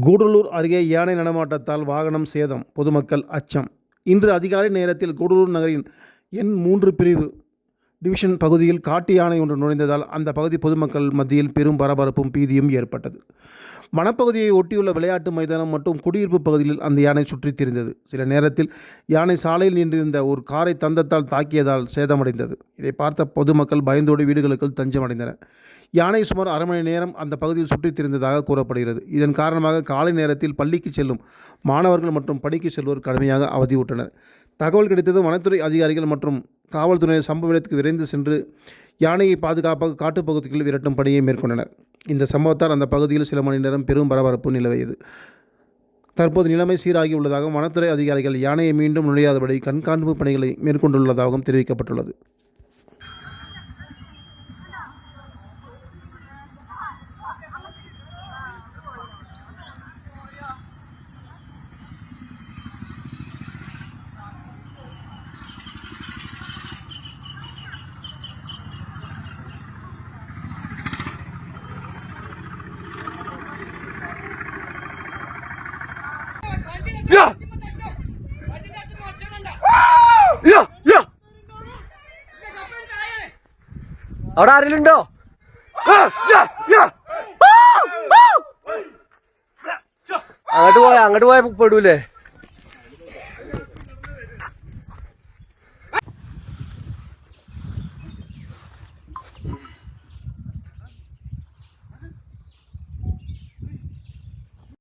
கூடலூர் அருகே யானை நடமாட்டத்தால் வாகனம் சேதம், பொதுமக்கள் அச்சம். இன்று அதிகாலை நேரத்தில் கூடலூர் நகரின் எண் 3 பிரிவு டிவிஷன் பகுதியில் காட்டு யானை ஒன்று நுழைந்ததால் அந்த பகுதி பொதுமக்கள் மத்தியில் பெரும் பரபரப்பும் பீதியும் ஏற்பட்டது. வனப்பகுதியை ஒட்டியுள்ள விளையாட்டு மைதானம் மற்றும் குடியிருப்பு பகுதியில் அந்த யானை சுற்றித் திரிந்தது. சில நேரத்தில் யானை சாலையில் நின்றிருந்த ஒரு காரை தந்தத்தால் தாக்கியதால் சேதமடைந்தது. இதை பார்த்த பொதுமக்கள் பயந்தோடு வீடுகளுக்குள் தஞ்சமடைந்தனர். யானை சுமார் அரை மணி நேரம் அந்த பகுதியில் சுற்றித் திரிந்ததாக கூறப்படுகிறது. இதன் காரணமாக காலை நேரத்தில் பள்ளிக்கு செல்லும் மாணவர்கள் மற்றும் பணிக்கு செல்வோர் கடுமையாக அவதியுற்றனர். தகவல் கிடைத்ததும் வனத்துறை அதிகாரிகள் மற்றும் காவல்துறையினர் சம்பவ இடத்துக்கு விரைந்து சென்று யானையை பாதுகாப்பாக காட்டுப்பகுதிகளில் விரட்டும் பணியை மேற்கொண்டனர். இந்த சம்பவத்தால் அந்த பகுதியில் சில மணி நேரம் பெரும் பரபரப்பு நிலவியது. தற்போது நிலைமை சீராகி உள்ளதாகவும் வனத்துறை அதிகாரிகள் யானையை மீண்டும் நுழையாதபடி கண்காணிப்பு பணிகளை மேற்கொண்டுள்ளதாகவும் தெரிவிக்கப்பட்டுள்ளது. അവിടെ ആരെങ്കിലുണ്ടോ? അങ്ങോട്ട് പോയ പെടൂലേ?